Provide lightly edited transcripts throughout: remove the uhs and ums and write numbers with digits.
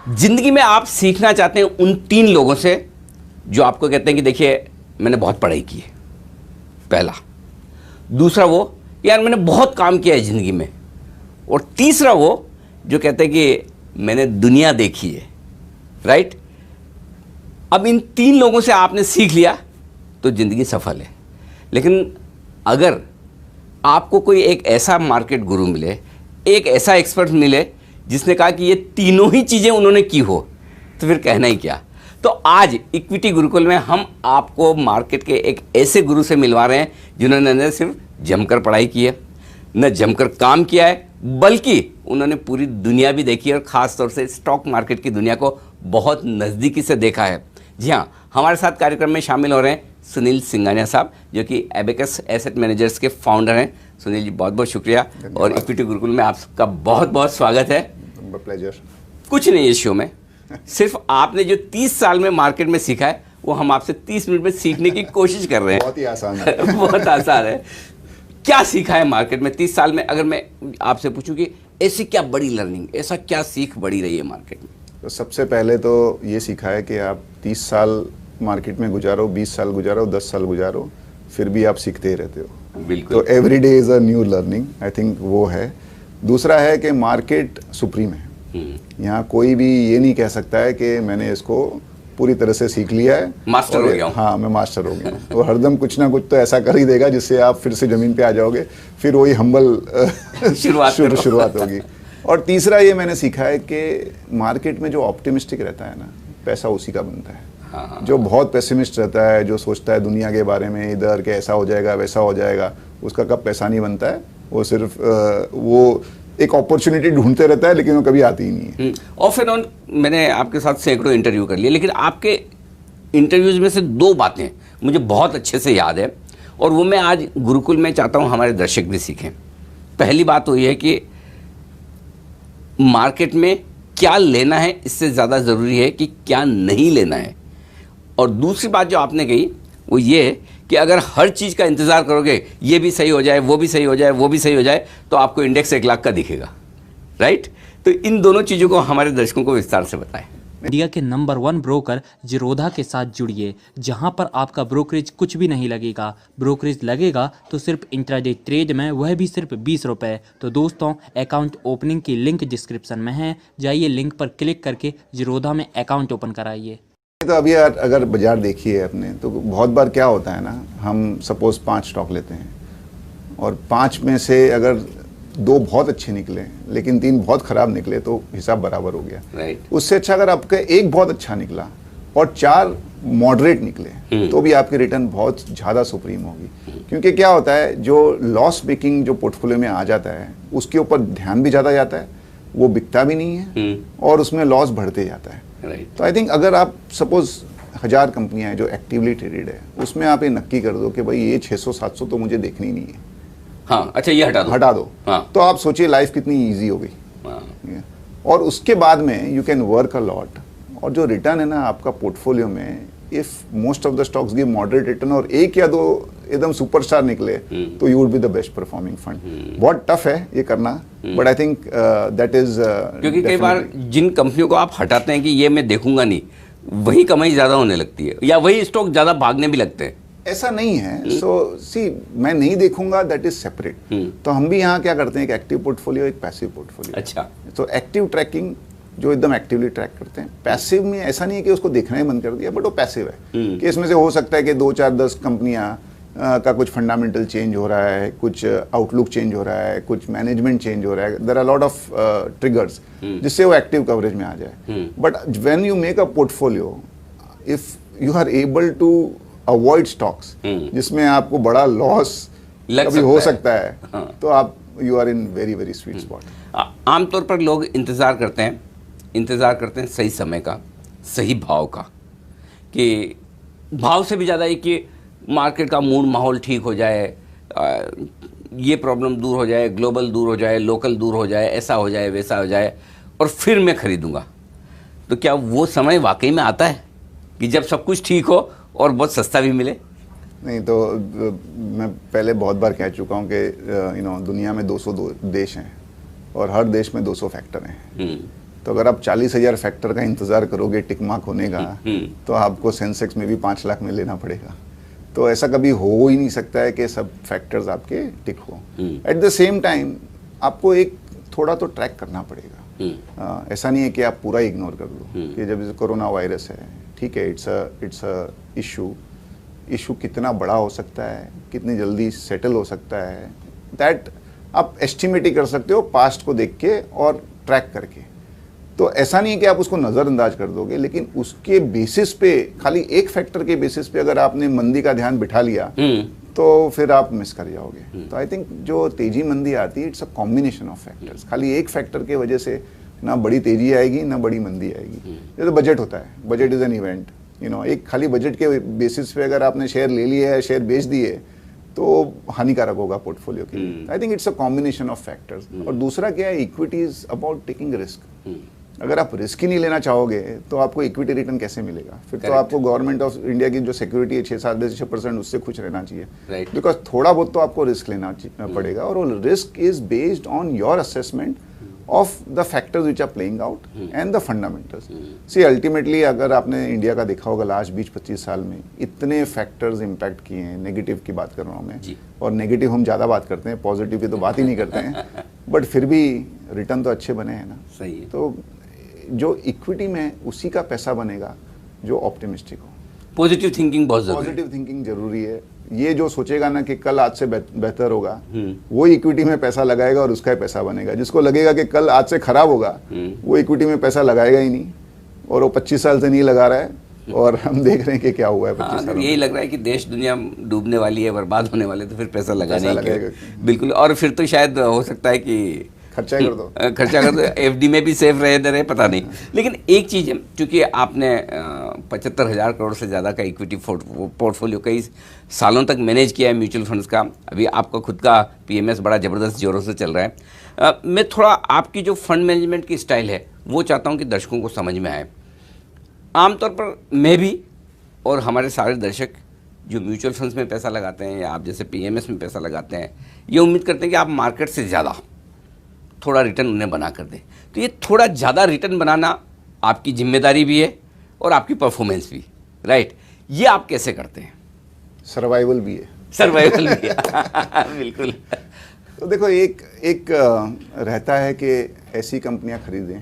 जिंदगी में आप सीखना चाहते हैं उन 3 लोगों से जो आपको कहते हैं कि देखिए मैंने बहुत पढ़ाई की है, पहला। दूसरा वो यार मैंने बहुत काम किया है ज़िंदगी में। और तीसरा वो जो कहते हैं कि मैंने दुनिया देखी है, राइट। अब इन 3 लोगों से आपने सीख लिया तो ज़िंदगी सफल है। लेकिन अगर आपको कोई एक ऐसा मार्केट गुरु मिले, एक ऐसा एक्सपर्ट मिले जिसने कहा कि ये तीनों ही चीज़ें उन्होंने की हो, तो फिर कहना ही क्या। तो आज इक्विटी गुरुकुल में हम आपको मार्केट के एक ऐसे गुरु से मिलवा रहे हैं जिन्होंने न सिर्फ जमकर पढ़ाई की है, न जमकर काम किया है, बल्कि उन्होंने पूरी दुनिया भी देखी है और ख़ास तौर से स्टॉक मार्केट की दुनिया को बहुत नज़दीकी से देखा है। जी हाँ, हमारे साथ कार्यक्रम में शामिल हो रहे हैं सुनील सिंघानिया साहब, जो कि एबेकस एसेट मैनेजर्स के फाउंडर हैं। सुनील जी, बहुत बहुत शुक्रिया और इक्विटी गुरुकुल में आपका बहुत बहुत स्वागत है। प्लेजर। कुछ नहीं है इस शो में, सिर्फ आपने जो 30 साल में मार्केट में सीखा है वो हम आपसे 30 मिनट में सीखने की कोशिश कर रहे हैं। बहुत ही आसान है। बहुत आसान है। क्या सीखा है मार्केट में 30 साल में? अगर मैं आपसे पूछूं कि ऐसी क्या बड़ी लर्निंग, ऐसा क्या सीख बड़ी रही है मार्केट में? तो सबसे पहले तो ये सीखा है कि आप 30 साल मार्केट में गुजारो, 20 साल गुजारो, 10 साल गुजारो, फिर भी आप सीखते ही रहते हो। बिल्कुल। तो every day is a new learning, I think वो है। दूसरा है कि मार्केट सुप्रीम है। यहाँ कोई भी ये नहीं कह सकता है कि मैंने इसको पूरी तरह से सीख लिया है, मास्टर हो गया हूँ। हाँ, मैं मास्टर हो गया हूँ। तो हरदम कुछ ना कुछ तो ऐसा कर ही देगा जिससे आप फिर से ज़मीन पे आ जाओगे, फिर वही हम्बल शुरुआत होगी। और तीसरा ये मैंने सीखा है कि मार्केट में जो ऑप्टिमिस्टिक रहता है ना, पैसा उसी का बनता है। हाँ। जो बहुत पेसिमिस्ट रहता है, जो सोचता है दुनिया के बारे में इधर के ऐसा हो जाएगा वैसा हो जाएगा, उसका कब पैसा नहीं बनता है। वो सिर्फ वो एक अपॉर्चुनिटी ढूंढते रहता है, लेकिन वो कभी आती ही नहीं है। ऑफ एंड ऑन मैंने आपके साथ सैकड़ों इंटरव्यू कर लिए, लेकिन आपके इंटरव्यूज में से 2 बातें मुझे बहुत अच्छे से याद है और वो मैं आज गुरुकुल में चाहता हूँ हमारे दर्शक भी सीखें। पहली बात तो ये है कि मार्केट में क्या लेना है इससे ज़्यादा ज़रूरी है कि क्या नहीं लेना है। और दूसरी बात जो आपने कही वो ये है कि अगर हर चीज़ का इंतज़ार करोगे, ये भी सही हो जाए, वो भी सही हो जाए, वो भी सही हो जाए, तो आपको इंडेक्स 1 लाख का दिखेगा, राइट। तो इन दोनों चीज़ों को हमारे दर्शकों को विस्तार से बताएं। इंडिया के नंबर 1 ब्रोकर जीरोधा के साथ जुड़िए, जहां पर आपका ब्रोकरेज कुछ भी नहीं लगेगा। ब्रोकरेज लगेगा तो सिर्फ इंट्राडे ट्रेड में, वह भी सिर्फ 20 रुपये। तो दोस्तों, अकाउंट ओपनिंग की लिंक डिस्क्रिप्शन में है, जाइए लिंक पर क्लिक करके जीरोधा में अकाउंट ओपन कराइए। तो अभी अगर बाजार देखिए अपने, तो बहुत बार क्या होता है ना, हम सपोज 5 स्टॉक लेते हैं और 5 में से अगर 2 बहुत अच्छे निकले लेकिन 3 बहुत खराब निकले तो हिसाब बराबर हो गया, राइट। उससे अच्छा अगर आपका 1 बहुत अच्छा निकला और 4 मॉडरेट निकले तो भी आपकी रिटर्न बहुत ज़्यादा सुप्रीम होगी। क्योंकि क्या होता है, जो लॉस मेकिंग जो पोर्टफोलियो में आ जाता है उसके ऊपर ध्यान भी ज़्यादा जाता है, वो बिकता भी नहीं है और उसमें लॉस बढ़ते जाता है। तो आई थिंक अगर आप सपोज 1000 कंपनियां हैं जो एक्टिवली ट्रेडेड है, उसमें आप ये नक्की कर दो कि भाई ये 600-700 तो मुझे देखनी नहीं है। हाँ, अच्छा, ये हटा दो। हाँ। तो आप सोचिए लाइफ कितनी इजी हो गई। हाँ। और उसके बाद में you can work a lot, और जो रिटर्न है ना आपका पोर्टफोलियो में, if most of the stocks give moderate return और 1 या 2 एकदम सुपरस्टार निकले तो you would be the best performing fund. बहुत टफ है ये करना, but I think that is, क्योंकि कई बार जिन कंपनियों को आप हटाते हैं कि ये मैं देखूंगा नहीं, वही कमाई ज़्यादा होने लगती है या वही स्टॉक ज़्यादा भागने भी लगते हैं। ऐसा नहीं है। सो सी, मैं नहीं देखूंगा, दैट इज सेपरेट। तो हम भी यहाँ क्या करते हैं, एक एक्टिव पोर्टफोलियो, एक पैसिव पोर्टफोलियो। अच्छा। तो एक्टिव ट्रैकिंग जो एकदम एक्टिवली ट्रैक करते हैं। पैसिव में ऐसा नहीं है कि उसको देखना ही बंद कर दिया, बट वो पैसिव है कि इसमें से हो सकता है कि 2, 4, 10 कंपनियां का कुछ फंडामेंटल चेंज हो रहा है, कुछ आउटलुक चेंज हो रहा है, कुछ मैनेजमेंट चेंज हो रहा है, there are lot of triggers जिससे वो एक्टिव कवरेज में आ जाए। But when you make a portfolio, if you are able to avoid stocks जिसमें आपको बड़ा लॉस कभी हो सकता है, तो आप you are in very very sweet spot. आमतौर पर लोग इंतज़ार करते हैं सही समय का, सही भाव का, कि भाव से भी ज़्यादा है कि मार्केट का मूड माहौल ठीक हो जाए, ये प्रॉब्लम दूर हो जाए, ग्लोबल दूर हो जाए, लोकल दूर हो जाए, ऐसा हो जाए, वैसा हो जाए, और फिर मैं खरीदूंगा। तो क्या वो समय वाकई में आता है कि जब सब कुछ ठीक हो और बहुत सस्ता भी मिले? नहीं, तो मैं पहले बहुत बार कह चुका हूँ कि दुनिया में 202 देश हैं और हर देश में 200 फैक्टर हैं। तो अगर आप 40,000 फैक्टर का इंतजार करोगे टिक मार्क होने का, तो आपको सेंसेक्स में भी 5 लाख में लेना पड़ेगा। तो ऐसा कभी हो ही नहीं सकता है कि सब फैक्टर्स आपके टिक हो। एट द सेम टाइम आपको एक थोड़ा तो ट्रैक करना पड़ेगा। ऐसा नहीं है कि आप पूरा इग्नोर कर दो कि जब कोरोना वायरस है, ठीक है, इट्स अ इशू कितना बड़ा हो सकता है, कितनी जल्दी सेटल हो सकता है, दैट आप एस्टिमेट ही कर सकते हो पास्ट को देख के और ट्रैक करके। तो ऐसा नहीं है कि आप उसको नज़रअंदाज कर दोगे, लेकिन उसके बेसिस पे, खाली एक फैक्टर के बेसिस पे अगर आपने मंदी का ध्यान बिठा लिया तो फिर आप मिस कर जाओगे। तो आई थिंक जो तेजी मंदी आती है, it's a combination of factors. खाली एक फैक्टर के वजह से ना बड़ी तेजी आएगी ना बड़ी मंदी आएगी। जैसे बजट होता है, बजट इज एन इवेंट, एक खाली बजट के बेसिस पे अगर आपने शेयर ले लिए है, शेयर बेच दिए, तो हानिकारक होगा पोर्टफोलियो के लिए। I think it's a combination of factors. और दूसरा क्या है, equity is about taking risk. अगर आप रिस्क ही नहीं लेना चाहोगे तो आपको इक्विटी रिटर्न कैसे मिलेगा? फिर तो आपको गवर्नमेंट ऑफ इंडिया की जो सिक्योरिटी है 6-7% उससे खुश रहना चाहिए, बिकॉज थोड़ा बहुत तो आपको रिस्क लेना पड़ेगा। और वो risk is based on your assessment of the factors which are playing out and the fundamentals. See, ultimately अगर आपने इंडिया का देखा होगा लास्ट 20-25 साल में इतने फैक्टर्स इम्पैक्ट किए हैं, नेगेटिव की बात कर रहा हूँ मैं, और नेगेटिव हम ज़्यादा बात करते हैं, पॉजिटिव की तो बात ही नहीं करते हैं, बट फिर भी रिटर्न तो अच्छे बने हैं ना। सही है। तो जो इक्विटी में उसी का पैसा बनेगा जो ऑप्टिमिस्टिक हो। पॉजिटिव थिंकिंग बहुत जरूरी है। पॉजिटिव थिंकिंग जरूरी है। ये जो सोचेगा ना कि कल आज से बेहतर होगा, वो इक्विटी में पैसा लगाएगा और उसका ही पैसा बनेगा। जिसको लगेगा कि कल आज से खराब होगा, वो इक्विटी में पैसा लगाएगा ही नहीं, और वो 25 साल से नहीं लगा रहा है, और हम देख रहे हैं कि क्या हुआ है 25 साल में। यही लग रहा है कि देश दुनिया डूबने वाली है, बर्बाद होने वाले, तो फिर पैसा लगाएगा बिल्कुल। और फिर तो शायद हो सकता है कि खर्चा कर दो एफडी में भी सेफ रहे पता नहीं। लेकिन एक चीज़ है, क्योंकि आपने 75,000 करोड़ से ज़्यादा का इक्विटी पोर्टफोलियो कई सालों तक मैनेज किया है म्यूचुअल फंड्स का, अभी आपका खुद का पीएमएस बड़ा ज़बरदस्त जोरों से चल रहा है। मैं थोड़ा आपकी जो फंड मैनेजमेंट की स्टाइल है वो चाहता हूँ कि दर्शकों को समझ में आए। आमतौर पर मैं भी और हमारे सारे दर्शक जो म्यूचुअल फंड्स में पैसा लगाते हैं या आप जैसे पीएमएस में पैसा लगाते हैं, ये उम्मीद करते हैं कि आप मार्केट से ज़्यादा थोड़ा रिटर्न उन्हें बना कर दें। तो ये थोड़ा ज़्यादा रिटर्न बनाना आपकी जिम्मेदारी भी है और आपकी परफॉर्मेंस भी, राइट? ये आप कैसे करते हैं? सर्वाइवल भी है। सर्वाइवल भी है बिल्कुल। तो देखो, एक रहता है कि ऐसी कंपनियां खरीदें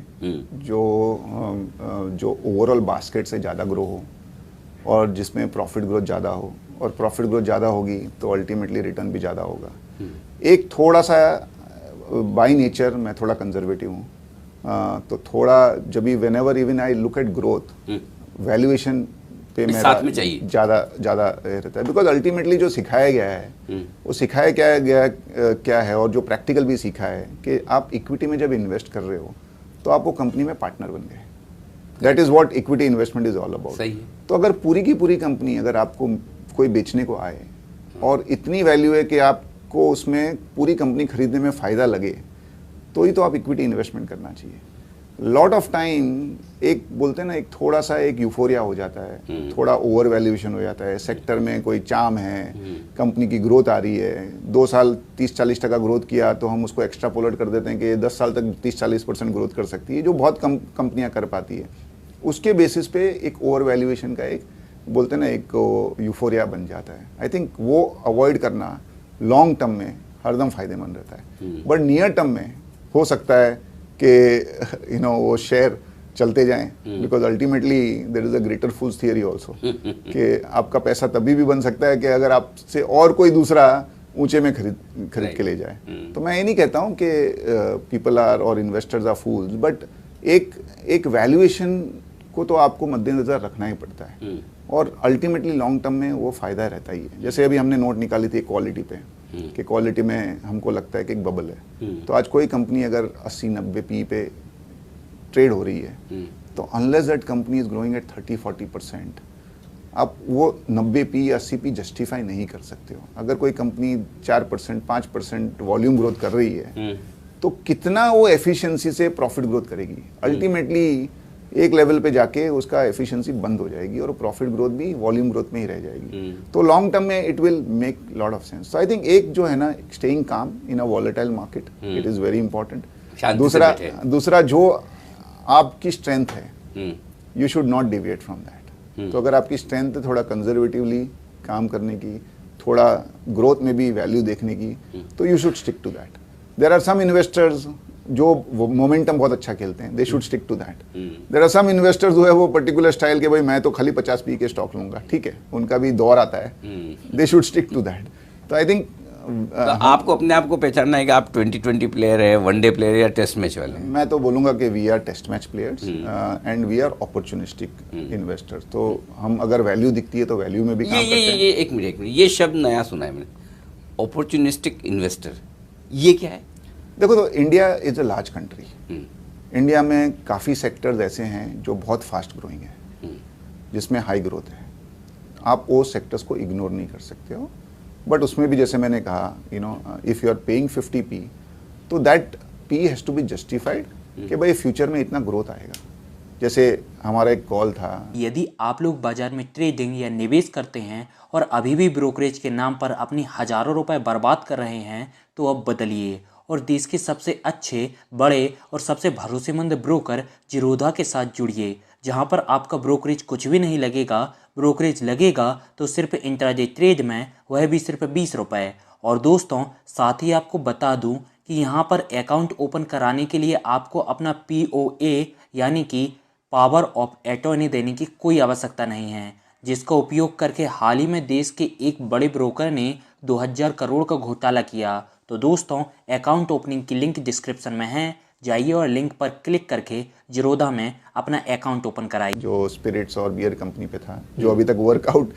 जो ओवरऑल बास्केट से ज़्यादा ग्रो हो और जिसमें प्रॉफिट ग्रोथ ज़्यादा हो, और प्रॉफिट ग्रोथ ज़्यादा होगी तो अल्टीमेटली रिटर्न भी ज़्यादा होगा। एक थोड़ा सा बाय नेचर मैं थोड़ा कंजर्वेटिव हूँ, तो थोड़ा जब भी whenever even I look at growth, valuation पे मेरा ज़्यादा रहता है, बिकॉज अल्टीमेटली जो सिखाया गया है वो सिखाया क्या है, और जो प्रैक्टिकल भी सीखा है कि आप इक्विटी में जब इन्वेस्ट कर रहे हो तो आप वो कंपनी में पार्टनर बन गए। That is what equity investment is all about. तो अगर पूरी की पूरी कंपनी अगर आपको कोई बेचने को आए और इतनी वैल्यू है कि आपको उसमें पूरी कंपनी खरीदने में फ़ायदा लगे, तो ही तो आप इक्विटी इन्वेस्टमेंट करना चाहिए। लॉट ऑफ टाइम एक बोलते हैं ना, एक थोड़ा सा एक यूफोरिया हो जाता है, थोड़ा ओवर वैल्यूएशन हो जाता है, सेक्टर में कोई चाम है, कंपनी की ग्रोथ आ रही है, 2 साल 30-40% ग्रोथ किया तो हम उसको एक्स्ट्रापोलेट कर देते हैं कि 10 साल तक 30-40% ग्रोथ कर सकती है, जो बहुत कम कंपनियां कर पाती है। उसके बेसिस पे एक ओवर वैल्यूएशन का एक बोलते हैं ना एक यूफोरिया बन जाता है। आई थिंक वो अवॉइड करना लॉन्ग टर्म में हरदम फायदेमंद रहता है, बट नियर टर्म में हो सकता है कि वो शेयर चलते जाएं, because ultimately there is a greater fools theory also कि आपका पैसा तभी भी बन सकता है कि अगर आपसे और कोई दूसरा ऊंचे में खरीद के ले जाए। तो मैं ये नहीं कहता हूं कि पीपल आर और इन्वेस्टर्स आर फूल्स, बट एक वैल्यूएशन को तो आपको मद्देनजर रखना ही पड़ता है, और अल्टीमेटली लॉन्ग टर्म में वो फायदा रहता ही है। जैसे अभी हमने नोट निकाली थी क्वालिटी पे, कि क्वालिटी में हमको लगता है कि एक बबल है, तो आज कोई कंपनी अगर 80-90 पी पे ट्रेड हो रही है, तो unless that company is growing at 30-40%, आप वो 90 पी या 80 पी जस्टिफाई नहीं कर सकते हो। अगर कोई कंपनी 4%, 5% वॉल्यूम ग्रोथ कर रही है, तो कितना वो एफिशिएंसी से प्रॉफिट ग्रोथ करेगी? अल्टीमेटली एक लेवल पे जाके उसका एफिशिएंसी बंद हो जाएगी और प्रॉफिट ग्रोथ भी वॉल्यूम ग्रोथ में ही रह जाएगी। तो लॉन्ग टर्म में it will make lot of sense. So I think एक जो है ना, staying calm in a volatile market, it is very important. दूसरा जो आपकी स्ट्रेंथ है, you should not deviate from that. तो अगर आपकी स्ट्रेंथ है थोड़ा कंजर्वेटिवली काम करने की, थोड़ा ग्रोथ में भी वैल्यू देखने की, तो you should stick to that. There are some investors जो मोमेंटम बहुत अच्छा खेलते हैं, they should stick to that. There are some investors जो है वो पर्टिकुलर स्टाइल के, भाई मैं तो खाली 50 पी के स्टॉक लूंगा, ठीक है, उनका भी दौर आता है, they should stick to that. तो आई थिंक तो आपको अपने आप को पहचानना है कि आप 2020 प्लेयर है, वनडे प्लेयर या टेस्ट मैच वाले? मैं तो बोलूंगा कि we are test match players and we are opportunistic investors. तो हम अगर वैल्यू दिखती है तो वैल्यू में भी काम करते हैं। ये एक मिनट ये शब्द नया सुना है मैंने, अपॉर्चुनिस्टिक इन्वेस्टर, ये क्या है? देखो, तो India is a large country. India में काफ़ी सेक्टर्स ऐसे हैं जो बहुत फास्ट ग्रोइंग है, जिसमें हाई ग्रोथ है। आप वो सेक्टर्स को इग्नोर नहीं कर सकते हो, बट उसमें भी जैसे मैंने कहा, you know, if you are paying 50 P, तो that P has to be justified कि भाई फ्यूचर में इतना ग्रोथ आएगा। जैसे हमारा एक कॉल था, यदि आप लोग बाजार में ट्रेडिंग या निवेश करते हैं और अभी भी ब्रोकरेज के नाम पर अपनी हजारों रुपए बर्बाद कर रहे हैं, तो अब बदलिए और देश के सबसे अच्छे, बड़े और सबसे भरोसेमंद ब्रोकर जिरोधा के साथ जुड़िए, जहां पर आपका ब्रोकरेज कुछ भी नहीं लगेगा। ब्रोकरेज लगेगा तो सिर्फ इंट्राडे ट्रेड में, वह भी सिर्फ 20 रुपये। और दोस्तों, साथ ही आपको बता दूं कि यहां पर अकाउंट ओपन कराने के लिए आपको अपना POA यानी कि पावर ऑफ अटॉर्नी देने की कोई आवश्यकता नहीं है, जिसका उपयोग करके हाल ही में देश के एक बड़े ब्रोकर ने 2000 करोड़ का घोटाला किया। तो दोस्तों, अकाउंट ओपनिंग की लिंक डिस्क्रिप्शन में है, जाइए और लिंक पर क्लिक करके जिरोधा में अपना अकाउंट ओपन कराइए। जो स्पिरिट्स और बियर कंपनी पे था, जो अभी तक वर्कआउट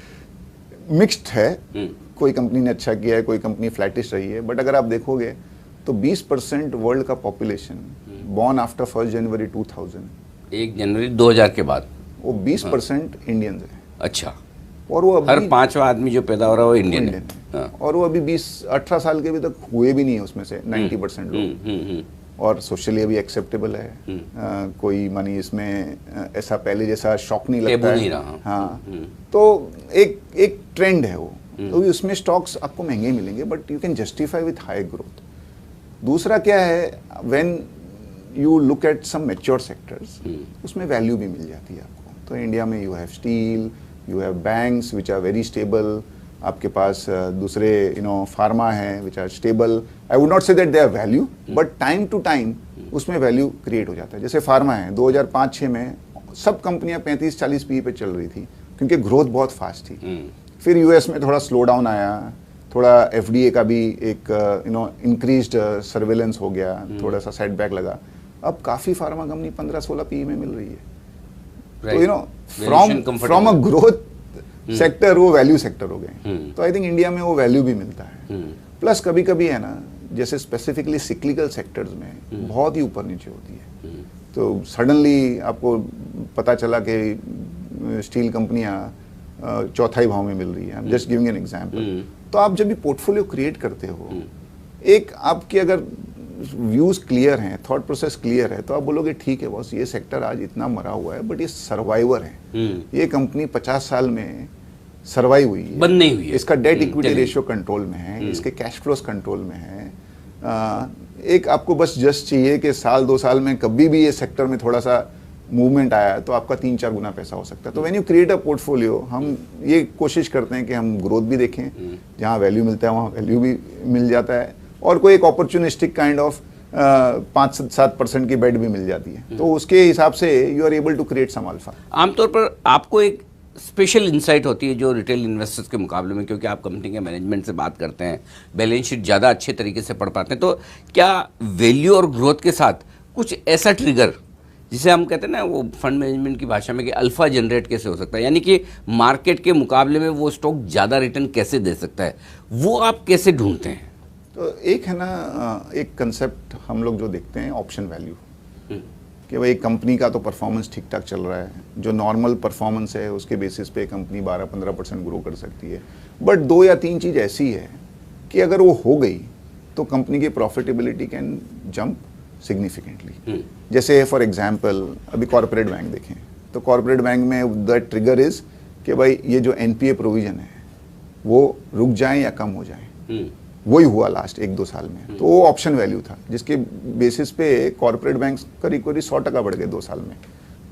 मिक्स्ड है, कोई कंपनी ने अच्छा किया है, कोई कंपनी फ्लैटिश रही है, बट अगर आप देखोगे तो 20% वर्ल्ड का पॉपुलेशन बॉर्न आफ्टर 1 जनवरी 2000, 1 जनवरी 2000 के बाद, वो 20% इंडियंस है। अच्छा, और वो हर अभी 5वां आदमी जो पैदा हो रहा है वो इंडियन है। हाँ। और वो अभी 20-18 साल के अभी तक हुए भी नहीं है उसमें से 90% लोग। और सोशली अभी एक्सेप्टेबल है, कोई मानी इसमें ऐसा पहले जैसा शॉक नहीं लगता टेबू है। नहीं रहा। हाँ, तो एक ट्रेंड है वो, तो उसमें स्टॉक्स आपको महंगे मिलेंगे, but you can justify with high growth. दूसरा क्या है, when you look at some mature sectors, उसमें वैल्यू भी मिल जाती है आपको। तो इंडिया में you have steel, you have banks which are very stable, आपके पास दूसरे फार्मा हैं which are stable. I would not say that they are value, but time to time उसमें वैल्यू क्रिएट हो जाता है। जैसे फार्मा है, 2005-06 में सब कंपनियां 35-40 पी पे चल रही थी, क्योंकि ग्रोथ बहुत फास्ट थी। फिर यूएस में थोड़ा स्लो डाउन आया, थोड़ा FDA का भी एक इंक्रीज्ड सर्वेलेंस हो गया, थोड़ा सा सेटबैक लगा। अब काफ़ी फार्मा कंपनी 15-16 पी में मिल रही है। तो फ्रॉम अ ग्रोथ सेक्टर वो वैल्यू सेक्टर हो गए। तो आई थिंक इंडिया में वो वैल्यू भी मिलता है। प्लस कभी कभी है ना, जैसे स्पेसिफिकली सिक्लिकल सेक्टर्स में बहुत ही ऊपर नीचे होती है, तो सडनली आपको पता चला कि स्टील कंपनियां चौथाई भाव में मिल रही है। Just giving an example. तो आप जब भी पोर्टफोलियो क्रिएट करते हो, एक आपकी अगर व्यूज क्लियर हैं, थॉट प्रोसेस क्लियर है, तो आप बोलोगे ठीक है बॉस, ये सेक्टर आज इतना मरा हुआ है, बट ये सर्वाइवर है। ये कंपनी 50 साल में सर्वाइव हुई है, बंद नहीं हुई है। इसका डेट इक्विटी रेशियो कंट्रोल में है, इसके कैश फ्लोस कंट्रोल में है। एक आपको बस जस्ट चाहिए कि साल 2 साल में कभी भी ये सेक्टर में थोड़ा सा मूवमेंट आया तो आपका 3-4 गुना पैसा हो सकता है। तो when you create a portfolio, हम ये कोशिश करते हैं कि हम ग्रोथ भी देखें, जहाँ वैल्यू मिलता है वहाँ वैल्यू भी मिल जाता है, और कोई एक अपॉर्चुनिस्टिक काइंड ऑफ 5-7% की बेट भी मिल जाती है। तो उसके हिसाब से you are able to create some alpha. आमतौर पर आपको एक स्पेशल इंसाइट होती है जो रिटेल इन्वेस्टर्स के मुकाबले में, क्योंकि आप कंपनी के मैनेजमेंट से बात करते हैं, बैलेंस शीट ज़्यादा अच्छे तरीके से पढ़ पाते हैं। तो क्या वैल्यू और ग्रोथ के साथ कुछ ऐसा ट्रिगर, जिसे हम कहते हैं ना वो फंड मैनेजमेंट की भाषा में, कि अल्फा जनरेट कैसे हो सकता है, यानी कि मार्केट के मुकाबले में वो स्टॉक ज़्यादा रिटर्न कैसे दे सकता है, वो आप कैसे ढूंढते हैं? तो एक है ना, एक कंसेप्ट हम लोग जो देखते हैं ऑप्शन वैल्यू, कि भाई कंपनी का तो परफॉर्मेंस ठीक ठाक चल रहा है, जो नॉर्मल परफॉर्मेंस है उसके बेसिस पे कंपनी 12-15% ग्रो कर सकती है, बट 2 या 3 चीज़ ऐसी है कि अगर वो हो गई तो कंपनी की प्रॉफिटेबिलिटी कैन जंप सिग्निफिकेंटली। जैसे फॉर एग्जांपल अभी कॉर्पोरेट बैंक देखें, तो कॉर्पोरेट बैंक में द ट्रिगर इज कि भाई ये जो NPA प्रोविजन है वो रुक जाए या कम हो जाए। वही हुआ लास्ट 1-2 साल में। तो वो ऑप्शन वैल्यू था जिसके बेसिस पे कॉर्पोरेट बैंक करीब करीब 100% बढ़ गए 2 साल में,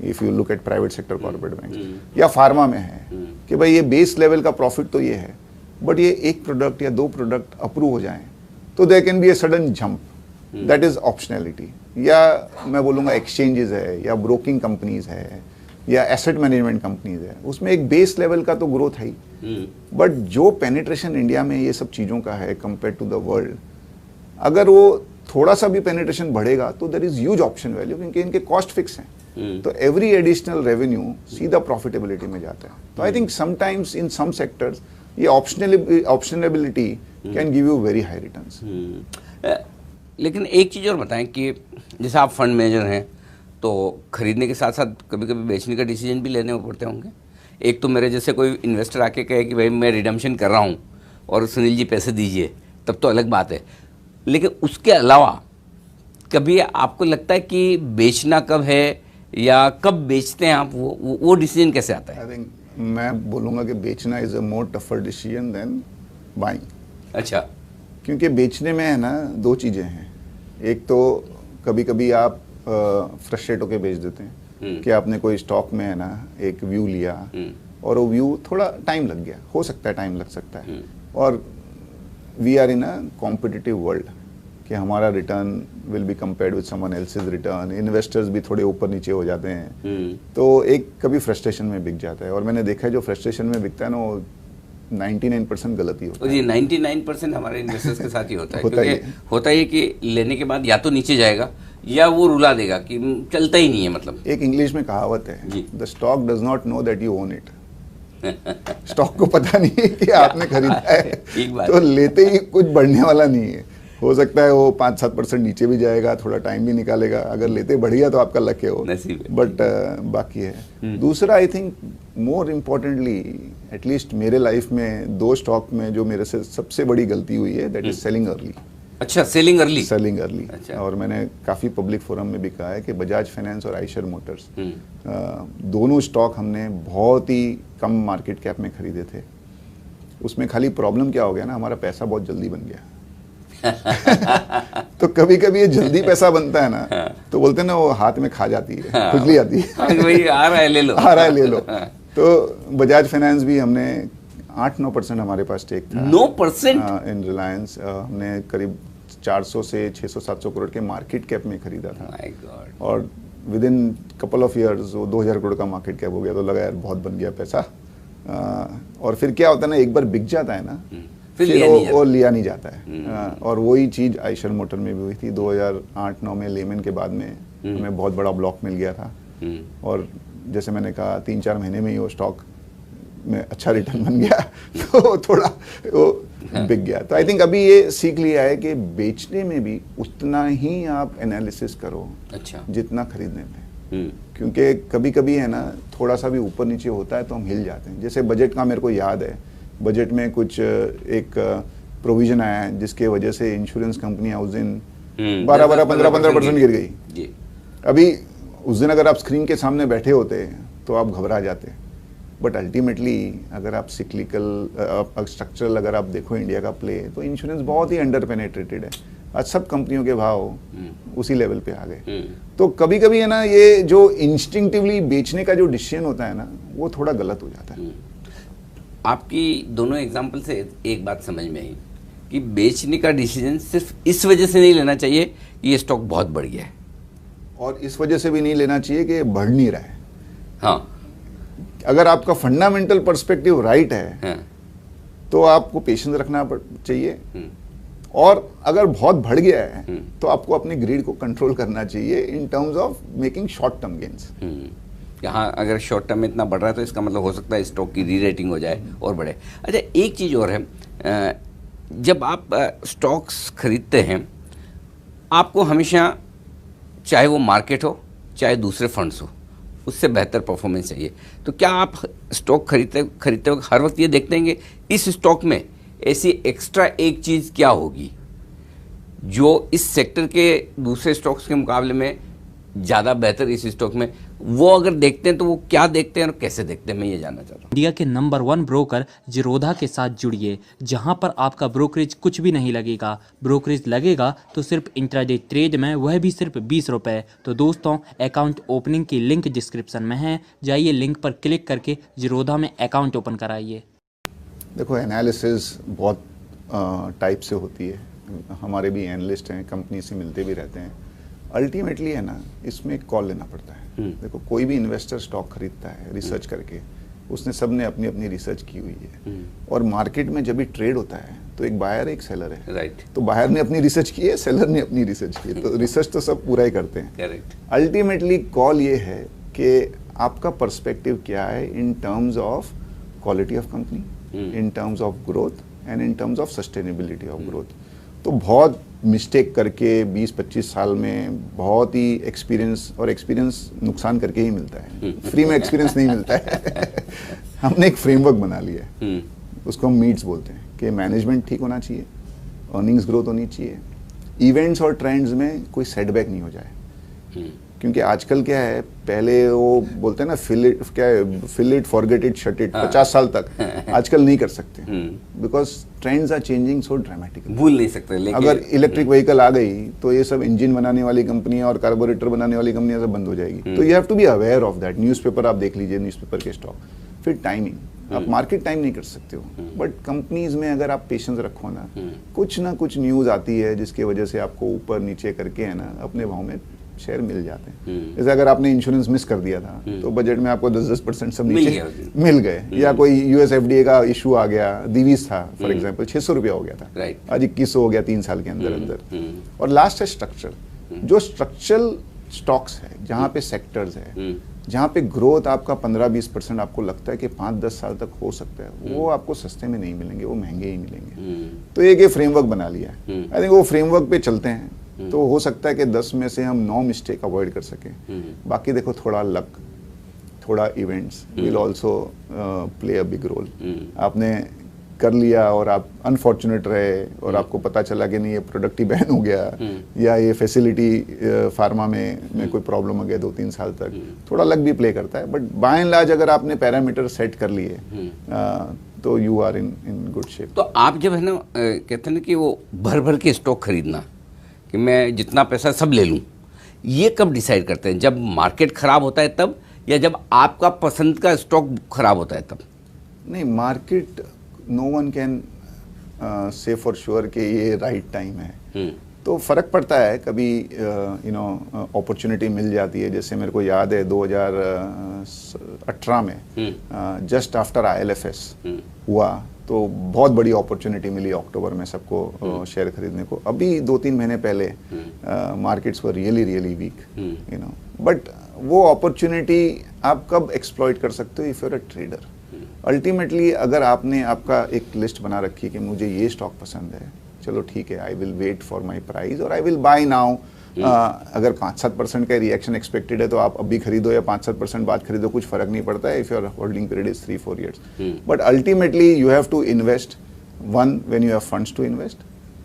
if you look eight private sector corporate bank. या फार्मा में है कि भाई ये बेस लेवल का प्रॉफिट तो ये है, बट ये 1 प्रोडक्ट या 2 प्रोडक्ट अप्रूव हो जाएं तो there can be a sudden jump, that is optionality. या मैं बोलूँगा एक्सचेंजेस है या ब्रोकिंग कंपनीज है या एसेट मैनेजमेंट कंपनीज है, उसमें एक बेस लेवल का तो ग्रोथ है ही, बट जो पेनिट्रेशन इंडिया में ये सब चीज़ों का है कंपेयर टू द वर्ल्ड, अगर वो थोड़ा सा भी पेनिट्रेशन बढ़ेगा तो there is huge option value, क्योंकि इनके कॉस्ट फिक्स हैं। तो एवरी एडिशनल रेवेन्यू सीधा प्रॉफिटेबिलिटी में जाता है। तो I think sometimes in some sectors ये optionability can give you very high returns. लेकिन एक चीज़ और बताएं कि जैसे आप फंड मैनेजर हैं तो खरीदने के साथ साथ कभी कभी बेचने का डिसीजन भी लेने पड़ते होंगे। एक तो मेरे जैसे कोई इन्वेस्टर आके कहे कि भाई मैं रिडम्पशन कर रहा हूँ और सुनील जी पैसे दीजिए, तब तो अलग बात है। लेकिन उसके अलावा कभी आपको लगता है कि बेचना कब है या कब बेचते हैं आप, वो डिसीजन कैसे आता है? आई थिंक मैं बोलूँगा कि बेचना is a more tougher decision then buying. अच्छा। क्योंकि बेचने में है ना 2 चीज़ें हैं। एक तो कभी कभी आप फ्रस्ट्रेट होकर बेच देते हैं कि आपने कोई स्टॉक में है ना एक व्यू लिया और वो व्यू थोड़ा टाइम लग गया, हो सकता है टाइम लग सकता है, और we are in a competitive world कि हमारा return will be compared with someone else's return, investors भी थोड़े ऊपर नीचे हो जाते हैं, तो एक कभी फ्रस्ट्रेशन में बिक जाता है। और मैंने देखा है जो फ्रस्ट्रेशन में बिकता है ना वो 99% गलती होता है। जी 99% हमारे इन्वेस्टर्स के साथ ही होता है। होता ही क्योंकि होता ही कि लेने के बाद या तो नीचे जाएगा या वो रुला देगा कि चलता ही नहीं है। मतलब एक इंग्लिश में कहावत है, the stock does not know that you own it. Stock को पता नहीं है कि आपने खरीदा है, तो लेते ही कुछ बढ़ने वाला नहीं है। हो सकता है वो 5-7% नीचे भी जाएगा, थोड़ा टाइम भी निकालेगा, अगर लेते बढ़ गया तो आपका लक है वो, बट बाकी है। दूसरा I think more importantly at least मेरे लाइफ में 2 स्टॉक में जो मेरे से सबसे बड़ी गलती हुई है दैट इज सेलिंग अर्ली। अच्छा, सेलिंग अर्ली। Selling early. अच्छा। और मैंने काफ़ी पब्लिक फोरम में भी कहा है कि बजाज फाइनेंस और आयशर मोटर्स दोनों स्टॉक हमने बहुत ही कम मार्केट कैप में खरीदे थे। उसमें खाली प्रॉब्लम क्या हो गया ना, हमारा पैसा बहुत जल्दी बन गया। तो कभी कभी ये जल्दी पैसा बनता है ना तो बोलते हैं ना वो हाथ में खा जाती है, खुजली आती है। वही आ रहा है ले लो, आ रहा है ले लो। तो बजाज फाइनेंस भी हमने 8-9% हमारे पास स्टेक था। 9% इन रिलायंस हमने करीब 400 से 600-700 करोड़ के मार्केट कैप में खरीदा था। My God. और with in couple of years वो 2000 करोड़ का मार्केट कैप हो गया। तो लगा यार बहुत बन गया पैसा। और फिर क्या होता है ना, एक बार बिक जाता है ना फिर वो लिया नहीं जाता है। और वही चीज़ आयशर मोटर में भी हुई थी 2008-9 में। लेमन के बाद में हमें बहुत बड़ा ब्लॉक मिल गया था और जैसे मैंने कहा 3-4 महीने में ही वो स्टॉक में अच्छा रिटर्न बन गया तो थोड़ा वो बिक गया। तो आई थिंक अभी ये सीख लिया है कि बेचने में भी उतना ही आप एनालिसिस करो अच्छा जितना खरीदने में, क्योंकि कभी कभी है ना थोड़ा सा भी ऊपर नीचे होता है तो हम हिल जाते हैं। जैसे बजट का मेरे को याद है, बजट में कुछ एक प्रोविजन आया है जिसके वजह से इंश्योरेंस कंपनियां उस दिन 12-15% गिर गई। अभी उस दिन अगर आप स्क्रीन के सामने बैठे होते तो आप घबरा जाते, बट अल्टीमेटली अगर आप सिक्लिकल स्ट्रक्चरल अगर आप देखो इंडिया का प्ले, तो इंश्योरेंस बहुत ही अंडर पेनेट्रेटेड है। आज सब कंपनियों के भाव उसी लेवल पे आ गए। तो कभी कभी है ना ये जो इंस्टिंक्टिवली बेचने का जो डिसीजन होता है ना वो थोड़ा गलत हो जाता है। आपकी दोनों एग्जाम्पल से एक बात समझ में आई कि बेचने का डिसीजन सिर्फ इस वजह से नहीं लेना चाहिए कि ये स्टॉक बहुत बढ़ गया है, और इस वजह से भी नहीं लेना चाहिए कि बढ़ नहीं रहा है। हाँ, अगर आपका फंडामेंटल पर्सपेक्टिव राइट है हाँ, तो आपको पेशेंस रखना चाहिए, और अगर बहुत बढ़ गया है तो आपको अपने ग्रीड को कंट्रोल करना चाहिए in terms of making short term gains. यहाँ अगर शॉर्ट टर्म में इतना बढ़ रहा है तो इसका मतलब हो सकता है स्टॉक की री रेटिंग हो जाए और बढ़े। अच्छा, एक चीज़ और है, जब आप स्टॉक्स खरीदते हैं आपको हमेशा चाहे वो मार्केट हो चाहे दूसरे फंड्स हो उससे बेहतर परफॉर्मेंस चाहिए। तो क्या आप स्टॉक खरीदते वक्त हर वक्त ये देखते हैं कि इस स्टॉक में ऐसी एक्स्ट्रा एक चीज़ क्या होगी जो इस सेक्टर के दूसरे स्टॉक्स के मुकाबले में ज़्यादा बेहतर इस स्टॉक में वो अगर देखते हैं तो वो क्या देखते हैं और कैसे देखते हैं, मैं ये जानना चाहता हूँ। इंडिया के नंबर 1 ब्रोकर जिरोधा के साथ जुड़िए, जहां पर आपका ब्रोकरेज कुछ भी नहीं लगेगा। ब्रोकरेज लगेगा तो सिर्फ इंट्राडे ट्रेड में, वह भी सिर्फ 20 रुपये। तो दोस्तों, अकाउंट ओपनिंग की लिंक डिस्क्रिप्शन में है, जाइए लिंक पर क्लिक करके जिरोधा में अकाउंट ओपन कराइए। देखो, एनालिसिस बहुत टाइप से होती है, हमारे भी एनालिस्ट हैं, कंपनी से मिलते भी रहते हैं। अल्टीमेटली है ना, इसमें एक कॉल लेना पड़ता है। देखो, कोई भी इन्वेस्टर स्टॉक खरीदता है रिसर्च करके, उसने सबने अपनी अपनी रिसर्च की हुई है। और मार्केट में जब भी ट्रेड होता है तो एक बायर है, एक सेलर है। राइट। तो बायर ने अपनी रिसर्च की है, सेलर ने अपनी रिसर्च की है, तो रिसर्च तो सब पूरा ही करते हैं। करेक्ट। अल्टीमेटली कॉल ये है कि आपका पर्सपेक्टिव क्या है in terms of quality of company, in terms of growth and in terms of sustainability of growth. तो बहुत मिस्टेक करके 20-25 साल में बहुत ही एक्सपीरियंस, और एक्सपीरियंस नुकसान करके ही मिलता है, फ्री में एक्सपीरियंस नहीं मिलता है। हमने एक फ्रेमवर्क बना लिया है, उसको हम मीट्स बोलते हैं, कि मैनेजमेंट ठीक होना चाहिए, अर्निंग्स ग्रोथ होनी चाहिए, इवेंट्स और ट्रेंड्स में कोई सेटबैक नहीं हो जाए। क्योंकि आजकल क्या है, पहले वो बोलते हैं ना, fill it forget it shut it, 50 साल तक आजकल नहीं कर सकते, because trends are changing so dramatically. भूल नहीं सकते। लेकिन अगर इलेक्ट्रिक व्हीकल आ गई तो ये सब इंजन बनाने वाली कंपनियां और कार्बोरेटर बनाने वाली कंपनियां सब बंद हो जाएगी। तो you have to be aware of that. Newspaper आप देख लीजिए, न्यूज़पेपर के स्टॉक, फिर टाइमिंग, आप मार्केट टाइम नहीं कर सकते हो, बट कंपनीज में अगर आप पेशेंस रखो ना कुछ न्यूज़ आती है जिसकी वजह से आपको ऊपर नीचे करके है ना अपने भाव में शेयर मिल जाते हैं। जैसे अगर आपने इंश्योरेंस मिस कर दिया था तो बजट में आपको 10% सब नीचे मिल गए, या कोई यूएस एफडीए का इशू आ गया, दिवीज था फॉर एग्जांपल, 600 रुपया हो गया था, आज 2100 हो गया 3 साल के अंदर अंदर। और लास्ट है स्ट्रक्चर। जो स्ट्रक्चरल स्टॉक्स है, जहाँ पे सेक्टर्स है, जहाँ पे ग्रोथ आपका 15-20% आपको लगता है कि 5-10 साल तक हो सकता है, वो आपको सस्ते में नहीं मिलेंगे, वो महंगे ही मिलेंगे। तो एक ये फ्रेमवर्क बना लिया है, आई थिंक वो फ्रेमवर्क पे चलते हैं तो हो सकता है कि 10 में से हम 9 मिस्टेक अवॉइड कर सकें। बाकी देखो, थोड़ा लक, थोड़ा events will also play a big role. आपने कर लिया और आप अनफॉर्चुनेट रहे और आपको पता चला कि नहीं, ये प्रोडक्ट ही बैन हो गया, या ये फैसिलिटी फार्मा में कोई प्रॉब्लम हो गया 2-3 साल तक, थोड़ा लक भी प्ले करता है। बट बाय एंड लार्ज अगर आपने पैरामीटर सेट कर लिए तो you are in good shape. तो आप जब है ना कहते हैं ना कि वो भर भर के स्टॉक खरीदना, कि मैं जितना पैसा सब ले लूं, ये कब डिसाइड करते हैं? जब मार्केट खराब होता है तब, या जब आपका पसंद का स्टॉक खराब होता है तब? नहीं, market no one can say for sure कि ये राइट टाइम है। तो फर्क पड़ता है, कभी अपॉर्चुनिटी मिल जाती है। जैसे मेरे को याद है 2018 में जस्ट आफ्टर ILFS हुआ तो बहुत बड़ी अपॉर्चुनिटी मिली अक्टूबर में सबको शेयर खरीदने को। अभी 2-3 महीने पहले markets were really weak, but वो अपॉर्चुनिटी आप कब एक्सप्लॉइट कर सकते हो? If you are a trader. Ultimately अगर आपने आपका एक लिस्ट बना रखी है कि मुझे ये स्टॉक पसंद है, चलो ठीक है, I will wait for my price और आई विल बाय नाउ। अगर 5-7% का रिएक्शन एक्सपेक्टेड है तो आप अभी खरीदो या 5-7% बाद खरीदो, कुछ फर्क नहीं पड़ता है if your holding period is 3-4 years। But ultimately you have to invest, one when you have funds to invest,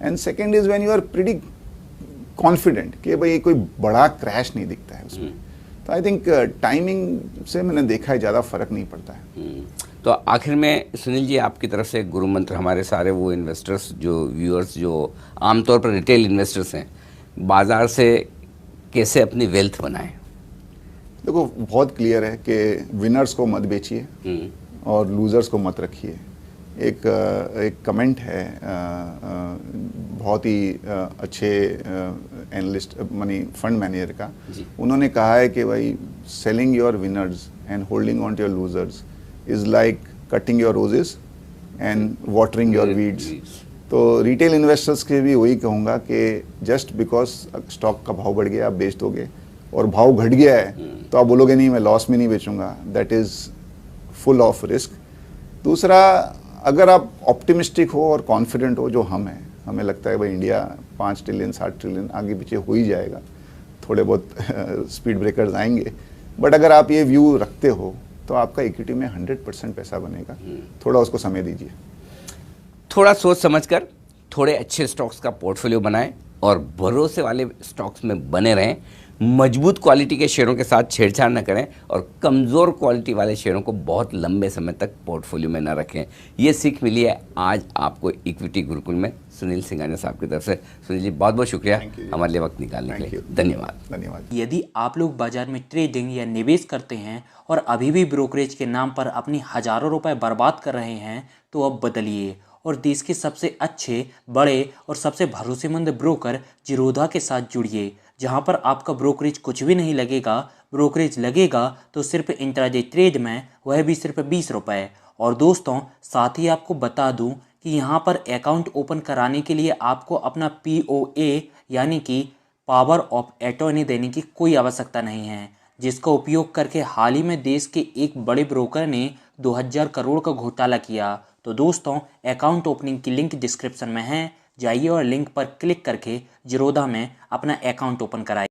and second is when you are pretty confident कि भाई कोई बड़ा क्रैश नहीं दिखता है उसमें। तो आई थिंक टाइमिंग से मैंने देखा है ज़्यादा फर्क नहीं पड़ता है। तो आखिर में सुनील जी, आपकी तरफ से गुरु मंत्र हमारे सारे वो इन्वेस्टर्स, जो व्यूअर्स, जो आमतौर पर रिटेल इन्वेस्टर्स हैं, बाजार से कैसे अपनी वेल्थ बनाएं? देखो, बहुत क्लियर है कि विनर्स को मत बेचिए और लूजर्स को मत रखिए। एक कमेंट है बहुत ही अच्छे एनालिस्ट मनी फंड मैनेजर का, उन्होंने कहा है कि भाई selling your winners and holding on to your losers is like cutting your roses and watering your weeds. तो रिटेल इन्वेस्टर्स के भी वही कहूँगा कि जस्ट बिकॉज स्टॉक का भाव बढ़ गया आप बेच दोगे, और भाव घट गया है तो आप बोलोगे नहीं मैं लॉस में नहीं बेचूंगा, that is full of risk. दूसरा, अगर आप ऑप्टिमिस्टिक हो और कॉन्फिडेंट हो, जो हम हैं, हमें लगता है भाई इंडिया 5 ट्रिलियन 7 ट्रिलियन आगे पीछे हो ही जाएगा, थोड़े बहुत स्पीड ब्रेकर्स आएंगे, बट अगर आप ये व्यू रखते हो तो आपका इक्विटी में 100% पैसा बनेगा। थोड़ा उसको समय दीजिए, थोड़ा सोच समझकर थोड़े अच्छे स्टॉक्स का पोर्टफोलियो बनाएं और भरोसे वाले स्टॉक्स में बने रहें। मजबूत क्वालिटी के शेयरों के साथ छेड़छाड़ न करें और कमज़ोर क्वालिटी वाले शेयरों को बहुत लंबे समय तक पोर्टफोलियो में न रखें। ये सीख मिली है आज आपको इक्विटी गुरुकुल में सुनील सिंघानिया साहब की तरफ से। सुनील जी बहुत बहुत शुक्रिया हमारे लिए वक्त निकालने के लिए। धन्यवाद। धन्यवाद। यदि आप लोग बाजार में ट्रेडिंग या निवेश करते हैं और अभी भी ब्रोकरेज के नाम पर अपनी हज़ारों रुपए बर्बाद कर रहे हैं तो अब बदलिए और देश के सबसे अच्छे, बड़े और सबसे भरोसेमंद ब्रोकर जिरोधा के साथ जुड़िए, जहां पर आपका ब्रोकरेज कुछ भी नहीं लगेगा। ब्रोकरेज लगेगा तो सिर्फ इंट्राडे ट्रेड में, वह भी सिर्फ 20 रुपये। और दोस्तों साथ ही आपको बता दूं कि यहाँ पर अकाउंट ओपन कराने के लिए आपको अपना POA यानी कि पावर ऑफ अटॉर्नी देने की कोई आवश्यकता नहीं है, जिसका उपयोग करके हाल ही में देश के एक बड़े ब्रोकर ने 2000 करोड़ का घोटाला किया। तो दोस्तों अकाउंट ओपनिंग की लिंक डिस्क्रिप्शन में है, जाइए और लिंक पर क्लिक करके जिरोधा में अपना अकाउंट ओपन कराइए।